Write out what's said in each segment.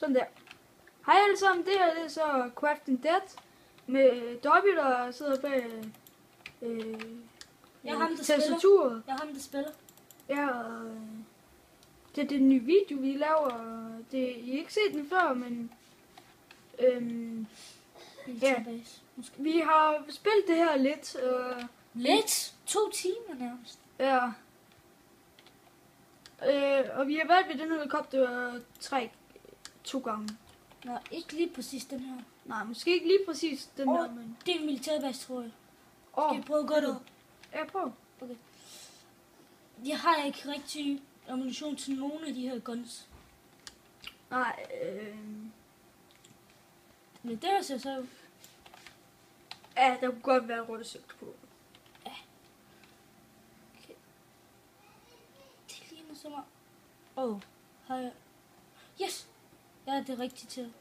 Sådan der. Hej alle sammen, det her det er så Crafting Dead med Dobby, der sidder bag tastaturet. Jeg har ham, der spiller. Ja, og det er den nye video, vi laver. Det, I har ikke set den før, men ja. Vi har spillet det her lidt. Lidt? 2 timer nærmest. Ja. Og vi har valgt ved den helikopter 2 gange. Nå, ikke lige præcis den her. Nej, måske ikke lige præcis den her, men... Det er en militærbase, tror jeg. Skal vi prøve at gå derop? Ja, prøv. Okay. Jeg har ikke rigtig ammunition til nogen af de her guns. Nej, Men det er så... Ja, der kunne godt være rødsigt på. Ja. Okay. Det ligner som om... har jeg... Yes! Ja, det er rigtigt til.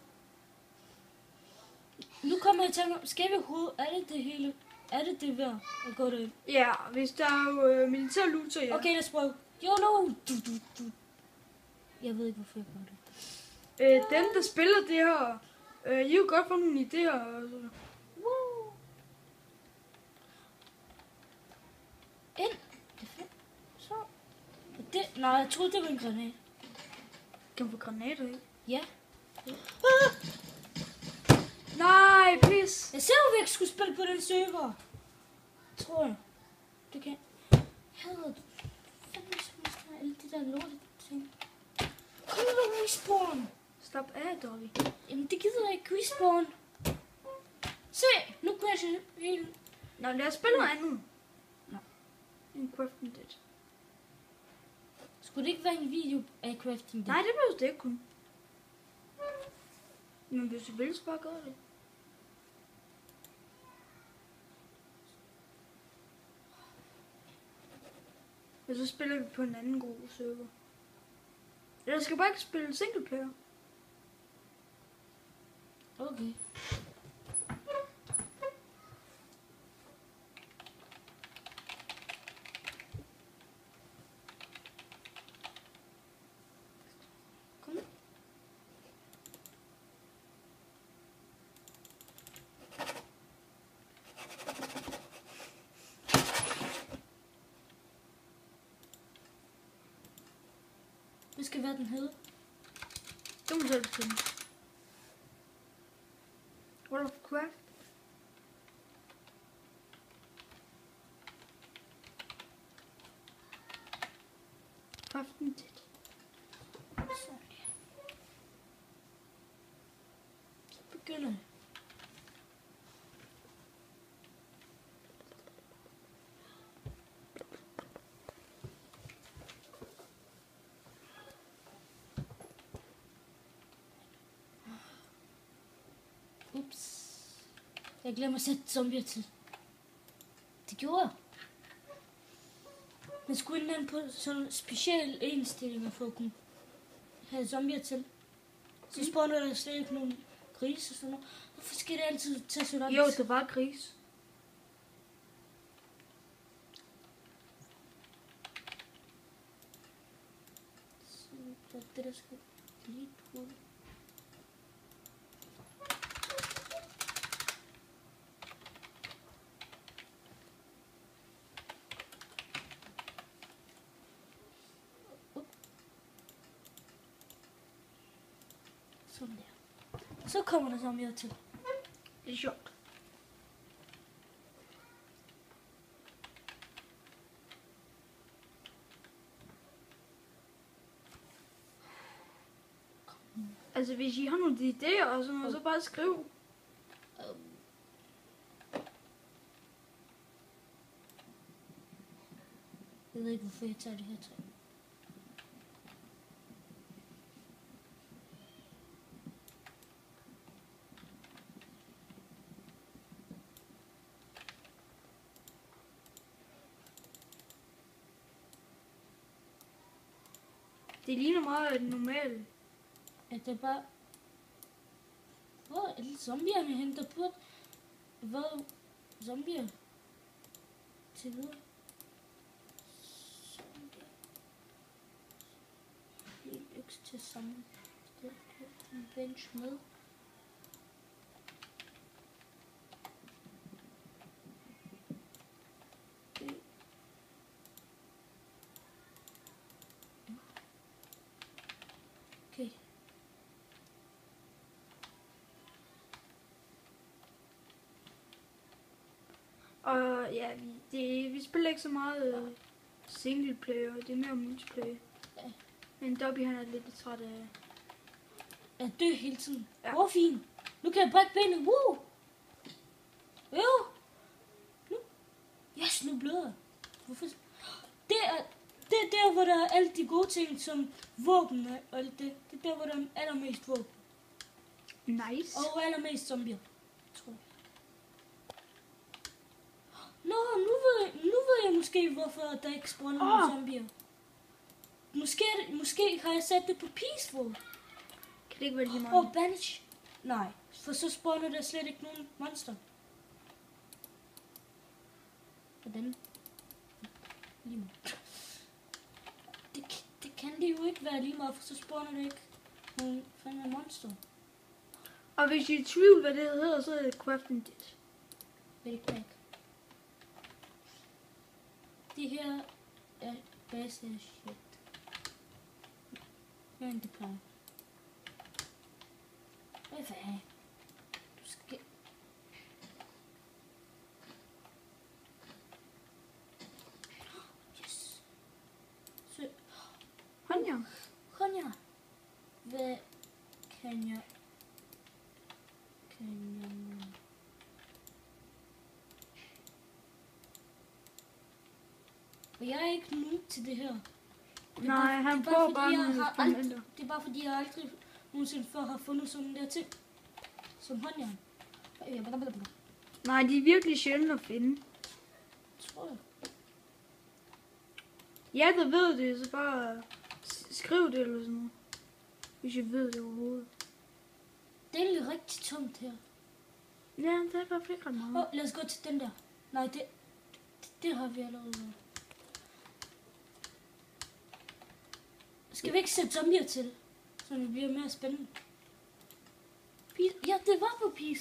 Nu kommer jeg til mig. Skal vi overhovedet? Er det hele? Er det værd at gå derind? Ja, hvis der er jo militær loot, så ja. Okay, lad os prøve. YOLO! Jeg ved ikke, hvorfor jeg gør det. Dem, der spiller det her, I har godt få nogle idéer. Woo! Ind! Så. Det, nej, jeg troede, det var en granat. Kan man få granater i? Ja. Nej, pis! Jeg ser jo, at vi ikke skulle spille på den server. Tror jeg. Det kan... Hader du? Fandme så alle de der lorte ting. Kom nu, respawn! Stop af, Dobby. Jamen, det gider jeg ikke, respawn. Se, nu crasher hele... Nå, lad os spille noget andet. Nå. En Crafting Dead. Skulle det ikke være en video af Crafting Dead? Nej, det behøver det ikke kun. Men hvis du vil, så bare gøre det. Og så spiller vi på en anden god server. Eller skal bare ikke spille single player. Okay. Kom nu. Hvad skal være den hedde? Det må du selv bestemme. World of Craft. Crafting Dead. Sådan. Så begynder jeg. Ups. Jeg glemmer at sætte zombier til. Det gjorde jeg. Man skulle indlande på sådan specielle indstillinger for at kunne have zombier til. Så spawner der slet ikke nogen grise og sådan noget. Hvorfor skal det altid tage så lang tid? Jo, det var gris. Så det der skal lige hurtigt. Sådan der. Så kommer der zombier til. Det er sjovt. Altså, hvis I har nogle idéer og sådan noget, så bare skriv. Jeg ved ikke, hvorfor jeg tager det her træ. Det ligner meget normalt. At det bare... Hvor er alle zombierne hen, der burde... Hvad? Zombier? Til videre. Zombier. Helt øks til sammen. Det er en bench med. Okay. Og ja, vi spiller ikke så meget single player, det er mere multiplayer. Ja. Men Dobby han er lidt træt af... Jeg dør hele tiden. Ja. Hvor fint. Nu kan jeg brække benet. Woo! Jo! Nu. Yes, nu bløder jeg. Hvorfor? Det er der, hvor der er alle de gode ting, som våben og alt det. Det er der, hvor der er allermest våben. Nice. Og allermest zombier, tror jeg. Nå, nu ved jeg måske, hvorfor der ikke spawner nogen zombier. Måske har jeg sat det på peaceful. Kan det ikke være lige meget? Bandage. Nej, for så spawner der slet ikke nogen monster. Hvordan? Lige meget. Det kan det jo ikke være lige meget, for så spawner det ikke nogen fandme monster. Og hvis I er i tvivl, hvad det hedder, så er det crafting dish. Very back. Det her er base shit. Mere end det plejer. Hvad er du skal... Yes. Så... Honja. Honja. Hvad kan jeg... Og jeg er ikke nu til det her. Nej, han prøver bare nogle eksperimenter. Det er bare fordi, jeg aldrig nogensinde før har fundet sådan der ting. Som håndjern. Nej, de er virkelig sjældent at finde. Tror jeg. Ja, der ved det, så bare skriv det eller sådan noget. Hvis jeg ved det overhovedet. Det er egentlig rigtig tomt her. Ja, det er bare ikke ret meget. Lad os gå til den der. Nej, det har vi allerede været. Skal vi ikke sætte zombier til, så det bliver mere spændende? Ja, det var på peace.